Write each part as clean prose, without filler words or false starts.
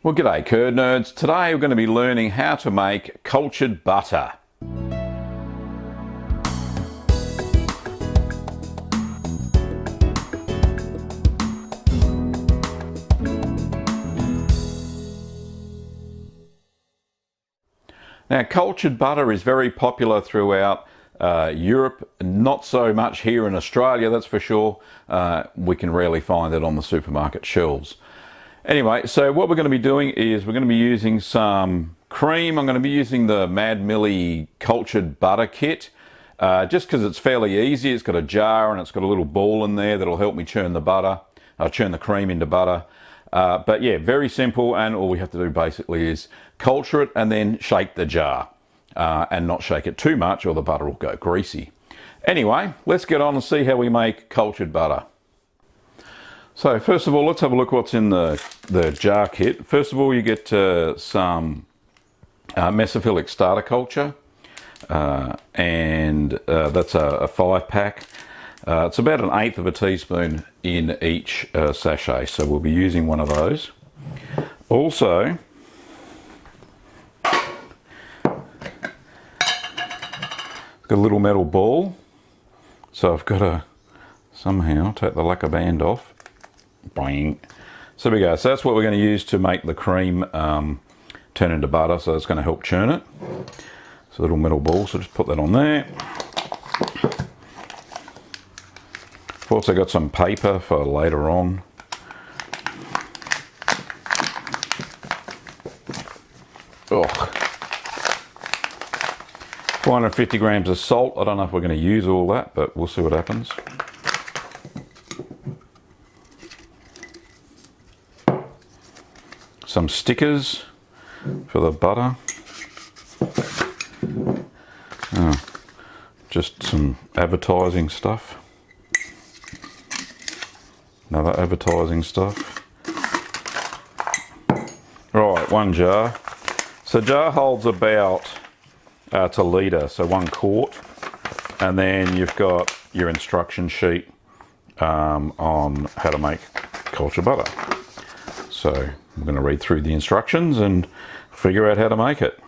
Well, g'day curd nerds. Today we're going to be learning how to make cultured butter. Now, cultured butter is very popular throughout Europe, not so much here in Australia, that's for sure. We can rarely find it on the supermarket shelves. Anyway, so what we're going to be doing is we're going to be using some cream. I'm going to be using the Millie cultured butter kit, just because it's fairly easy. It's got a jar and it's got a little ball in there that'll help me churn the cream into butter. But yeah, very simple, and all we have to do basically is culture it and then shake the jar, and not shake it too much or the butter will go greasy. Anyway, let's get on and see how we make cultured butter. So first of all, let's have a look what's in the jar kit. First of all, you get some Mesophilic starter culture, and that's a 5-pack. It's about 1/8 of a teaspoon in each sachet, so we'll be using one of those. Also, got a little metal ball, so I've got to somehow take the lacquer band off. Boing. So there we go. So that's what we're going to use to make the cream turn into butter, so it's going to help churn it. It's a little metal ball, so just put that on there. I've also got some paper for later on. Oh. 450 grams of salt. I don't know if we're going to use all that, but we'll see what happens. Some stickers for the butter. Oh, just some advertising stuff. Another advertising stuff. Right, one jar. So jar holds about it's a litre, so 1 quart, and then you've got your instruction sheet on how to make cultured butter. So I'm going to read through the instructions and figure out how to make it.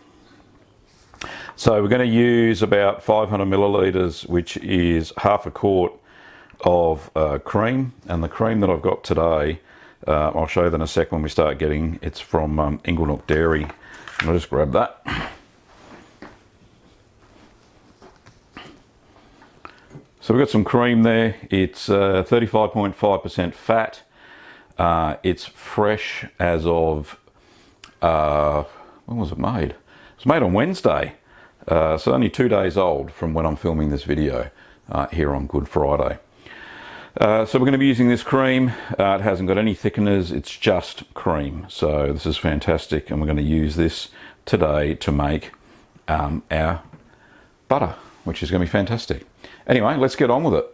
So we're going to use about 500 millilitres, which is half a quart of cream, and the cream that I've got today, I'll show you in a sec when we start getting, it's from Inglenook Dairy. I'll just grab that. So we've got some cream there. It's 35.5% fat. It's fresh as of, when was it made? It was made on Wednesday, so only 2 days old from when I'm filming this video here on Good Friday. So we're going to be using this cream. It hasn't got any thickeners, it's just cream. So this is fantastic, and we're going to use this today to make our butter, which is going to be fantastic. Anyway, let's get on with it.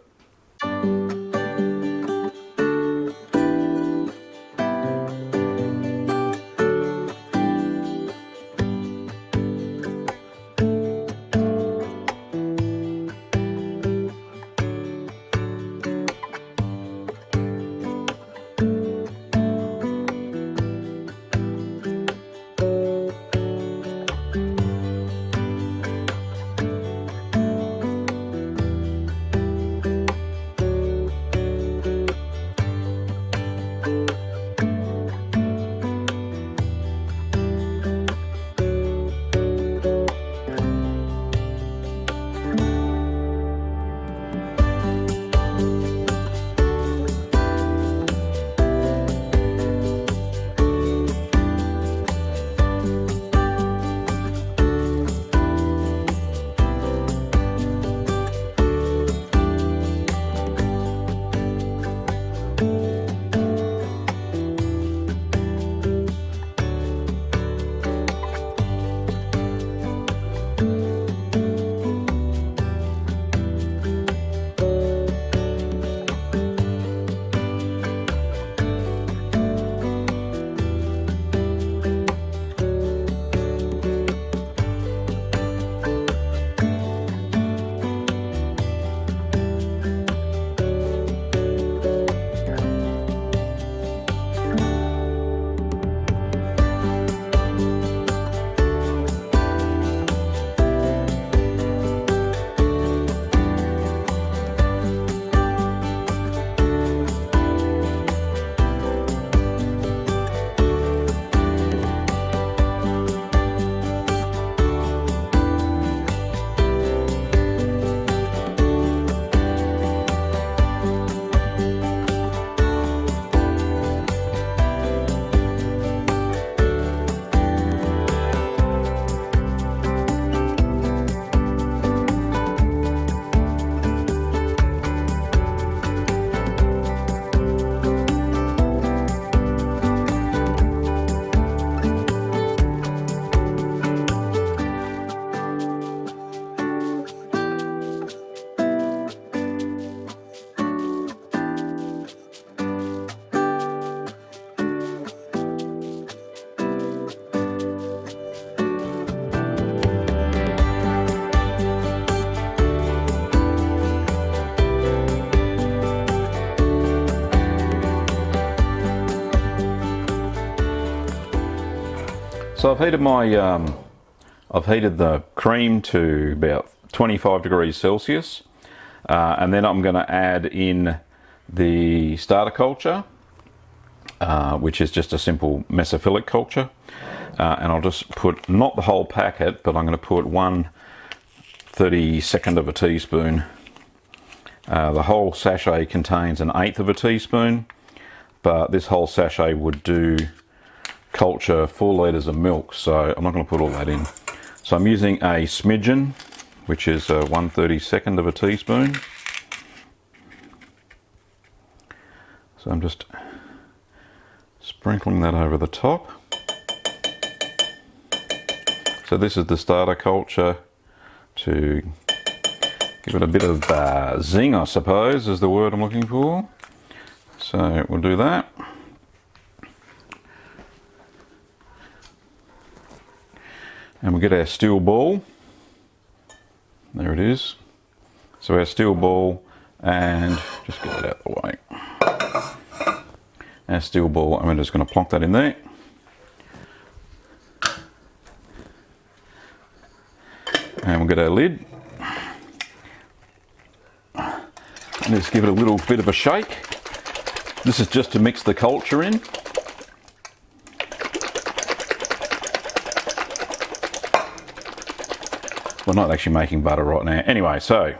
So I've heated the cream to about 25 degrees Celsius, and then I'm going to add in the starter culture, which is just a simple mesophilic culture, and I'll just put not the whole packet, but I'm going to put 1/32 of a teaspoon. The whole sachet contains 1/8 of a teaspoon, but this whole sachet would do culture 4 litres of milk, so I'm not going to put all that in. So I'm using a smidgen, which is 1/32 of a teaspoon. So I'm just sprinkling that over the top. So this is the starter culture to give it a bit of zing, I suppose, is the word I'm looking for. So we'll do that. And we'll get our steel ball. There it is. So our steel ball, and just get it out of the way. Our steel ball, and we're just going to plonk that in there. And we'll get our lid. And just give it a little bit of a shake. This is just to mix the culture in. We're not actually making butter right now. Anyway, so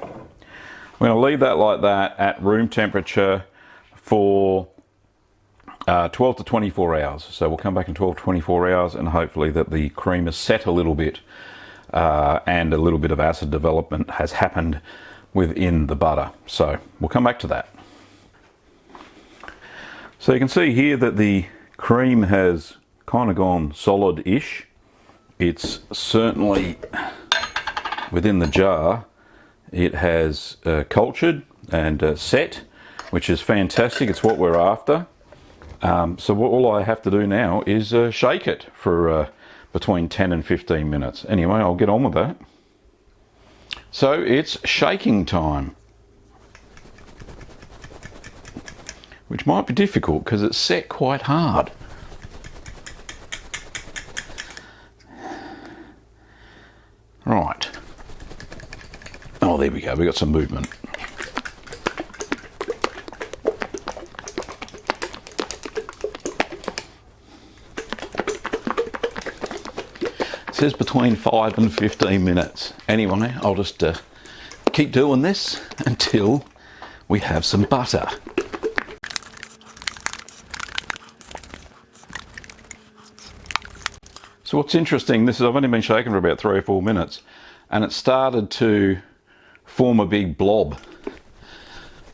we're going to leave that like that at room temperature for 12 to 24 hours. So we'll come back in 12 to 24 hours, and hopefully that the cream is set a little bit and a little bit of acid development has happened within the butter. So we'll come back to that. So you can see here that the cream has kind of gone solid-ish. It's certainly within the jar, it has cultured and set, which is fantastic. It's what we're after. So all I have to do now is shake it for between 10 and 15 minutes. Anyway, I'll get on with that. So it's shaking time, which might be difficult because it's set quite hard. Right. Oh, there we go. We got some movement. It says between 5 and 15 minutes. Anyway, I'll just keep doing this until we have some butter. So what's interesting, this is, I've only been shaking for about 3 or 4 minutes, and it started to form a big blob.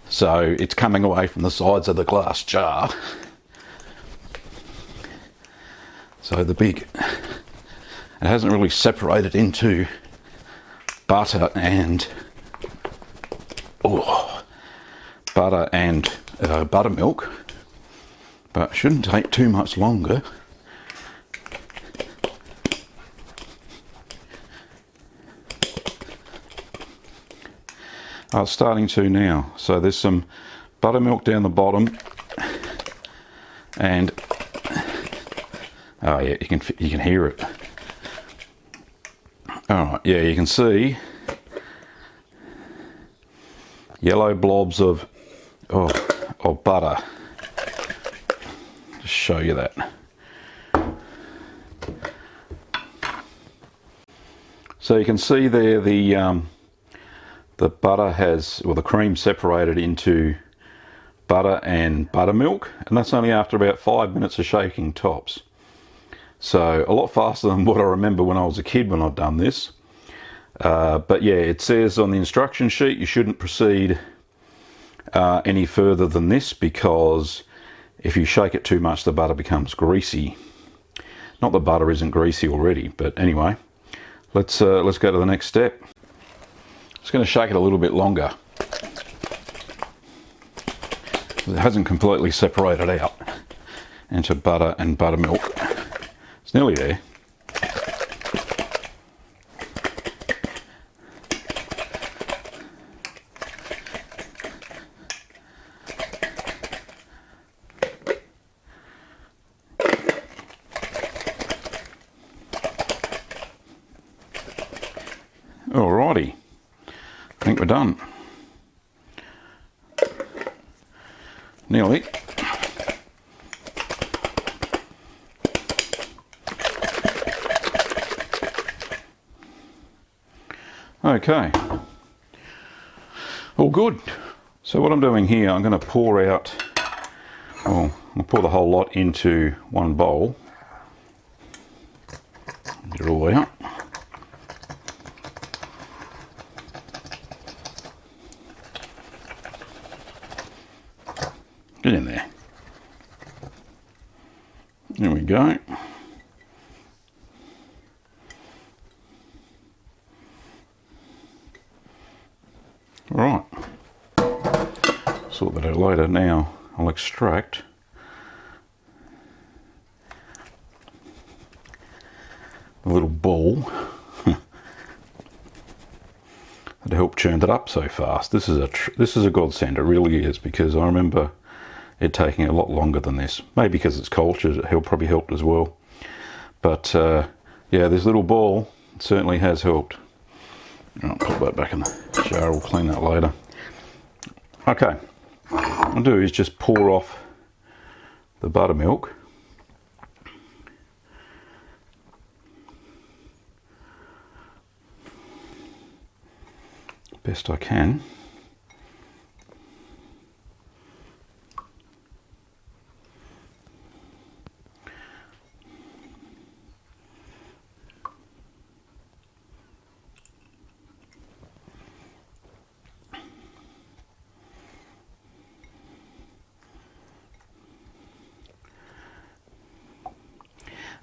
So it's coming away from the sides of the glass jar. So it hasn't really separated into butter and buttermilk, but it shouldn't take too much longer. Oh, it's starting to now. So there's some buttermilk down the bottom, and oh yeah, you can hear it. All right, yeah, you can see yellow blobs of butter. Just show you that. So you can see there the butter has, or the cream separated into butter and buttermilk, and that's only after about 5 minutes of shaking tops. So a lot faster than what I remember when I was a kid when I've done this. But yeah, it says on the instruction sheet you shouldn't proceed any further than this, because if you shake it too much the butter becomes greasy. Not that butter isn't greasy already, but anyway, let's go to the next step. Just going to shake it a little bit longer. It hasn't completely separated out into butter and buttermilk. It's nearly there. Alrighty, I think we're done. Nearly. Okay, all good. So what I'm doing here, I'm going to pour out, well, I'll pour the whole lot into one bowl. Get it all the way out. Get in there. There we go. Right. Sort that out later. Now I'll extract the little ball that helped churn it up so fast. This is a godsend. It really is, because I remember it taking a lot longer than this. Maybe because it's cultured, it probably helped as well. But yeah, this little ball certainly has helped. I'll put that back in the jar. We'll clean that later. Okay, what I'll do is just pour off the buttermilk. Best I can.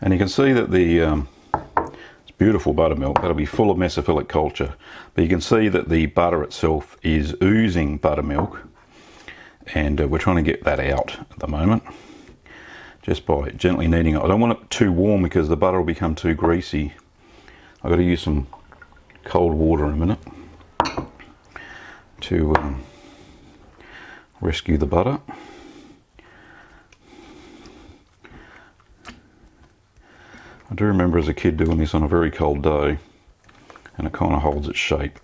And you can see that it's beautiful buttermilk. That'll be full of mesophilic culture. But you can see that the butter itself is oozing buttermilk. And we're trying to get that out at the moment, just by gently kneading it. I don't want it too warm because the butter will become too greasy. I've got to use some cold water in a minute to rescue the butter. I do remember as a kid doing this on a very cold day, and it kind of holds its shape.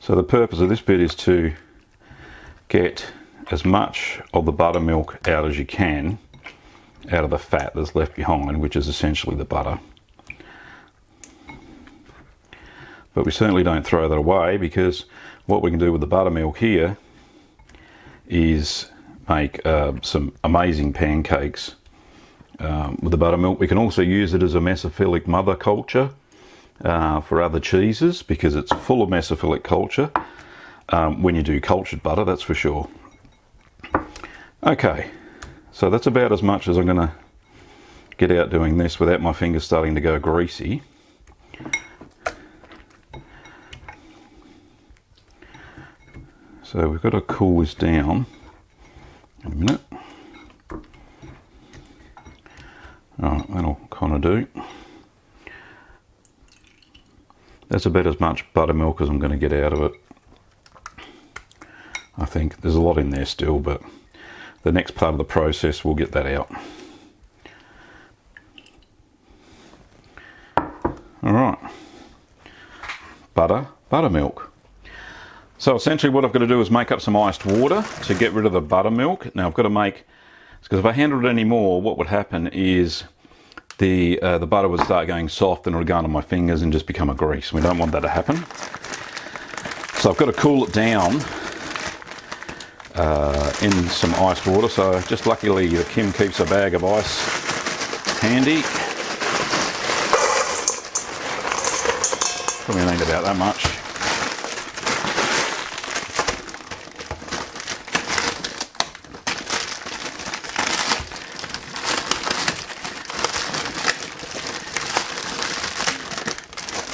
So the purpose of this bit is to get as much of the buttermilk out as you can out of the fat that's left behind, which is essentially the butter. But we certainly don't throw that away, because what we can do with the buttermilk here is make some amazing pancakes with the buttermilk. We can also use it as a mesophilic mother culture for other cheeses, because it's full of mesophilic culture when you do cultured butter, that's for sure. Okay, so that's about as much as I'm going to get out doing this without my fingers starting to go greasy. So we've got to cool this down in a minute. Alright, that'll kind of do. That's about as much buttermilk as I'm going to get out of it. I think there's a lot in there still, but the next part of the process will get that out. Alright, buttermilk. So essentially what I've got to do is make up some iced water to get rid of the buttermilk. Now I've got to make, because if I handled it any more, what would happen is the butter would start going soft and it would go under my fingers and just become a grease. We don't want that to happen. So I've got to cool it down in some iced water. So just luckily Kim keeps a bag of ice handy. Probably need about that much.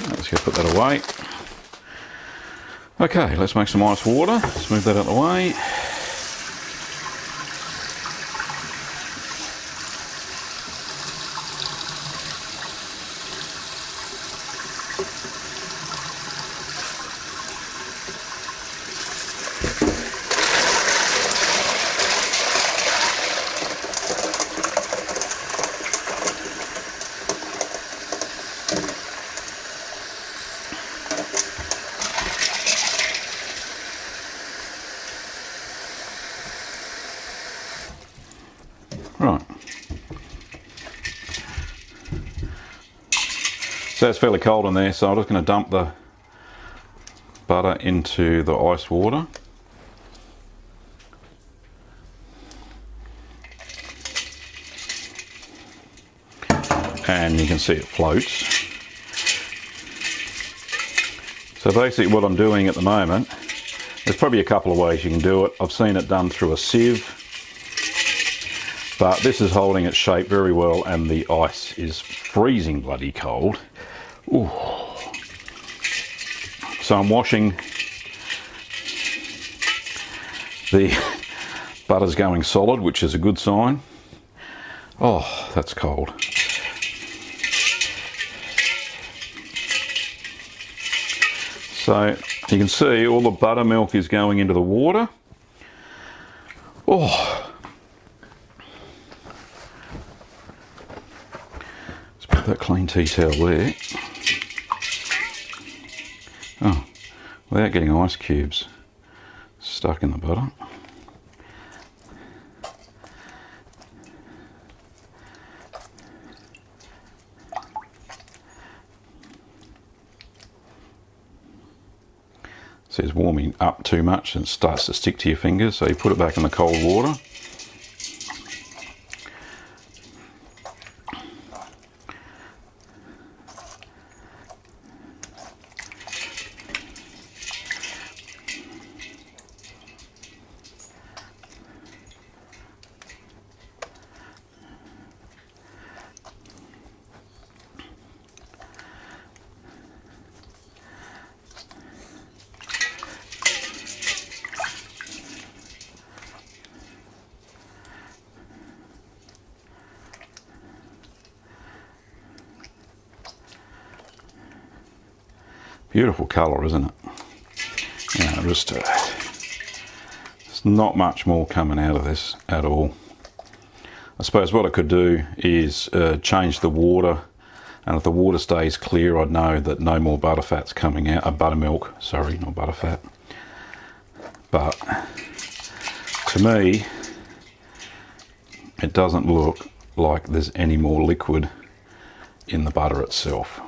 Let's just put that away. Okay, let's make some ice water. Let's move that out of the way. So it's fairly cold in there, so I'm just going to dump the butter into the ice water. And you can see it floats. So basically what I'm doing at the moment, there's probably a couple of ways you can do it. I've seen it done through a sieve, but this is holding its shape very well, and the ice is freezing bloody cold. Ooh. So I'm washing. The butter's going solid, which is a good sign. Oh, that's cold. So you can see all the buttermilk is going into the water. Oh. Let's put that clean tea towel there. Oh, without getting ice cubes stuck in the butter. So it's warming up too much and it starts to stick to your fingers, so you put it back in the cold water. Beautiful colour, isn't it? Yeah, just there's not much more coming out of this at all. I suppose what I could do is change the water, and if the water stays clear, I'd know that no more butterfat's coming out. Buttermilk, sorry, not butterfat. But to me, it doesn't look like there's any more liquid in the butter itself.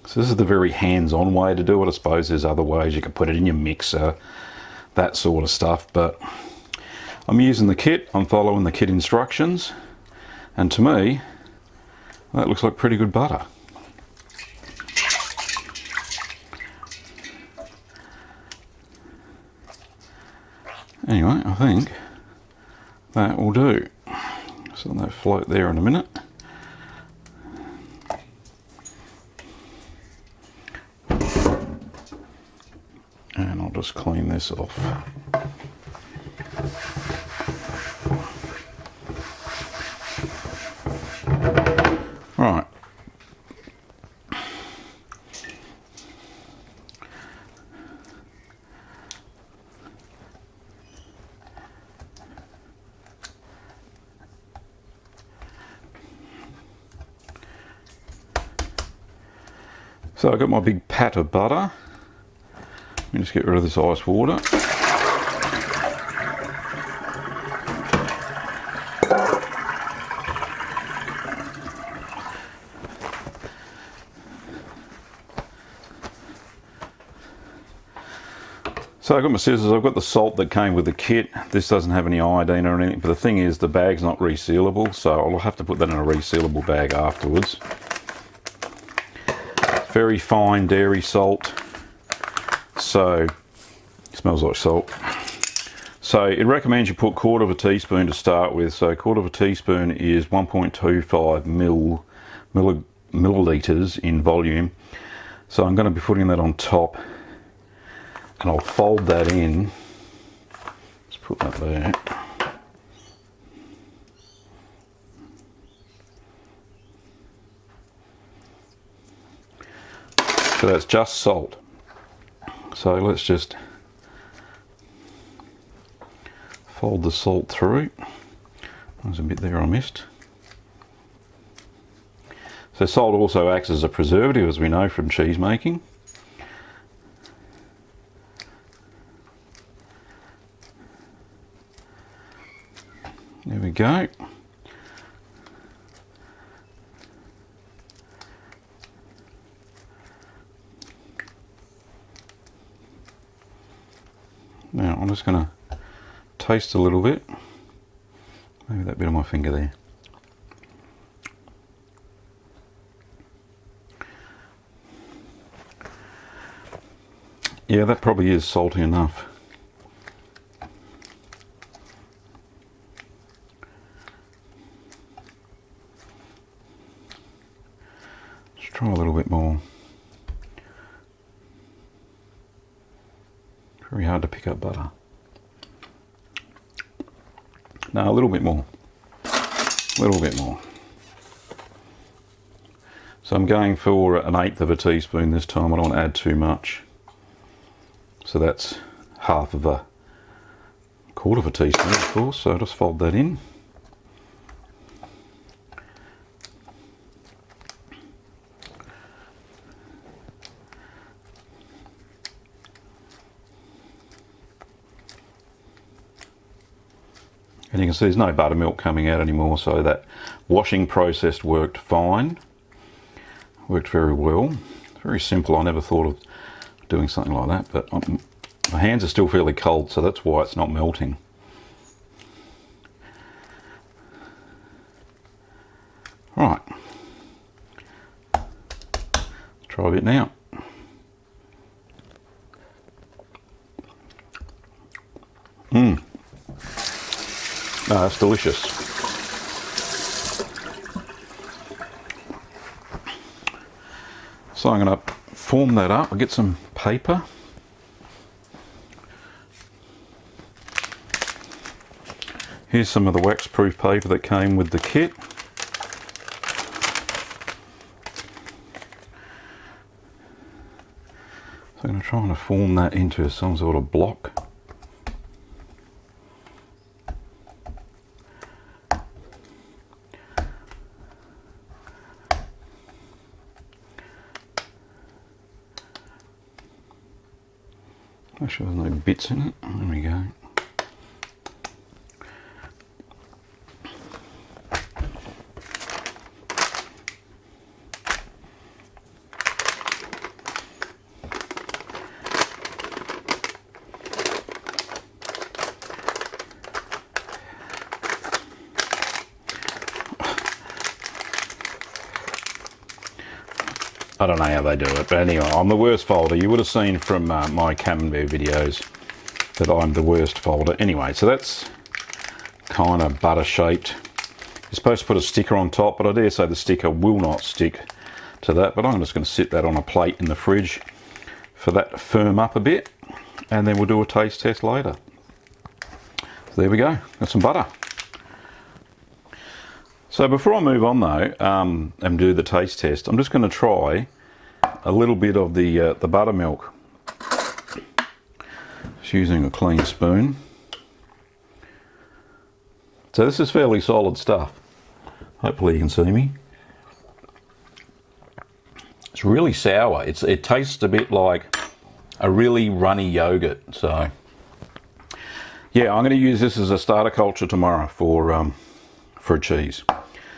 So this is the very hands-on way to do it. I suppose there's other ways. You can put it in your mixer, that sort of stuff, but I'm using the kit, I'm following the kit instructions, and to me, that looks like pretty good butter. Anyway, I think that will do. So they'll float there in a minute. And I'll just clean this off. Right. So I've got my big pat of butter. Let me just get rid of this ice water. So I've got my scissors, I've got the salt that came with the kit. This doesn't have any iodine or anything, but the thing is the bag's not resealable, so I'll have to put that in a resealable bag afterwards. Very fine dairy salt, so it smells like salt. So it recommends you put 1/4 teaspoon to start with. So 1/4 teaspoon is 1.25 milliliters in volume. So I'm going to be putting that on top, and I'll fold that in. Let's put that there. So that's just salt. So let's just fold the salt through. There's a bit there I missed. So salt also acts as a preservative, as we know from cheese making. There we go. Now I'm just going to taste a little bit. Maybe that bit on my finger there. Yeah, that probably is salty enough. Let's try a little bit more. Very hard to pick up butter. No, a little bit more. A little bit more. So I'm going for 1/8 of a teaspoon this time. I don't want to add too much. So that's half of a quarter of a teaspoon, of course. So I'll just fold that in. And you can see there's no buttermilk coming out anymore, so that washing process worked fine. Worked very well. Very simple. I never thought of doing something like that, but my hands are still fairly cold, so that's why it's not melting. Right. Let's try a bit now. Oh, that's delicious. So I'm going to form that up. I'll get some paper. Here's some of the wax-proof paper that came with the kit. So I'm going to try and form that into some sort of block. Make sure there's no bits in it. There we go. I don't know how they do it, but anyway, I'm the worst folder. You would have seen from my Camembert videos that I'm the worst folder. Anyway, so that's kind of butter shaped. You're supposed to put a sticker on top, but I dare say the sticker will not stick to that. But I'm just going to sit that on a plate in the fridge for that to firm up a bit, and then we'll do a taste test later. So there we go, got some butter. So before I move on though, and do the taste test, I'm just going to try a little bit of the buttermilk. Just using a clean spoon. So this is fairly solid stuff. Hopefully you can see me. It's really sour. It tastes a bit like a really runny yogurt. So yeah, I'm going to use this as a starter culture tomorrow for a cheese.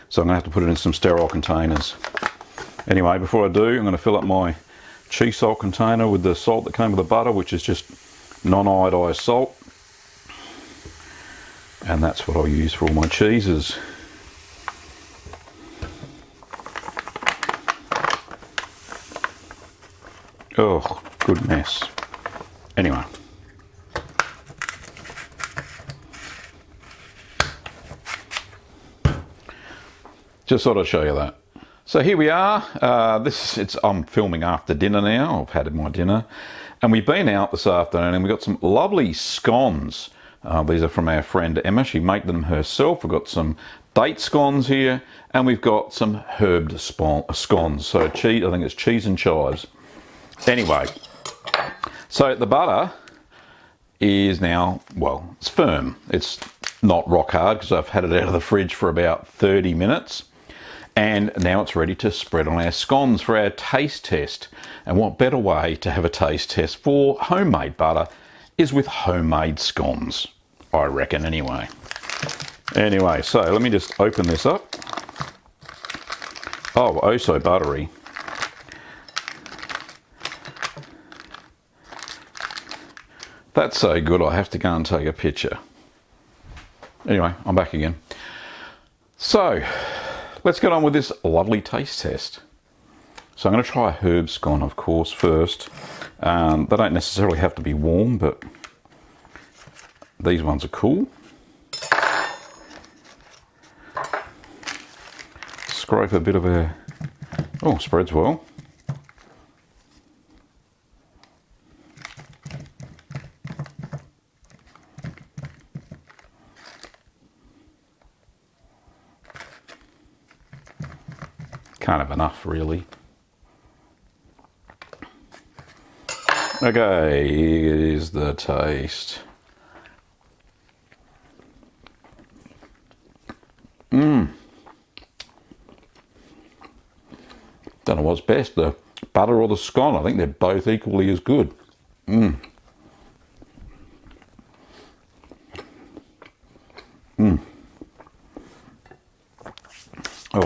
So I'm going to have to put it in some sterile containers. Anyway, before I do, I'm going to fill up my cheese salt container with the salt that came with the butter, which is just non-iodised salt. And that's what I'll use for all my cheeses. Oh, good mess. Anyway. Just thought I'd show you that. So here we are. I'm filming after dinner now. I've had my dinner, and we've been out this afternoon, and we've got some lovely scones. These are from our friend Emma. She made them herself. We've got some date scones here, and we've got some herbed scones. So cheese. I think it's cheese and chives. Anyway, so the butter is now, well, it's firm. It's not rock hard because I've had it out of the fridge for about 30 minutes. And now it's ready to spread on our scones for our taste test. And what better way to have a taste test for homemade butter is with homemade scones, I reckon anyway. Anyway, so let me just open this up. Oh so buttery. That's so good I have to go and take a picture. Anyway, I'm back again. So, let's get on with this lovely taste test. So I'm going to try a herb scone, of course, first. They don't necessarily have to be warm, but these ones are cool. Scrape a bit of a... Oh, spreads well. Can't have enough, really. Okay, here's the taste. Don't know what's best, the butter or the scone. I think they're both equally as good. Oh,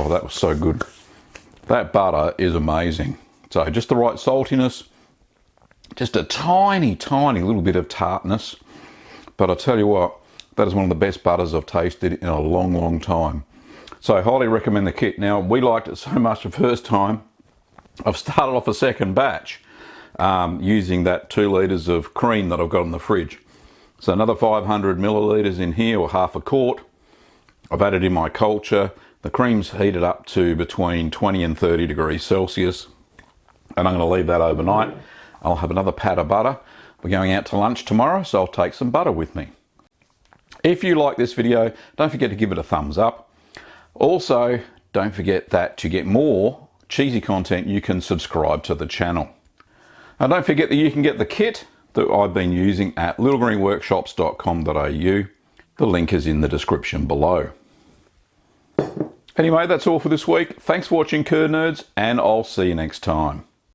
that was so good. That butter is amazing. So just the right saltiness, just a tiny, tiny little bit of tartness. But I tell you what, that is one of the best butters I've tasted in a long, long time. So I highly recommend the kit. Now, we liked it so much the first time, I've started off a second batch using that 2 litres of cream that I've got in the fridge. So another 500 millilitres in here, or half a quart. I've added in my culture. The cream's heated up to between 20 and 30 degrees Celsius. And I'm going to leave that overnight. I'll have another pat of butter. We're going out to lunch tomorrow, so I'll take some butter with me. If you like this video, don't forget to give it a thumbs up. Also, don't forget that to get more cheesy content, you can subscribe to the channel. And don't forget that you can get the kit that I've been using at littlegreenworkshops.com.au. The link is in the description below. Anyway, that's all for this week. Thanks for watching, Curd Nerds, and I'll see you next time.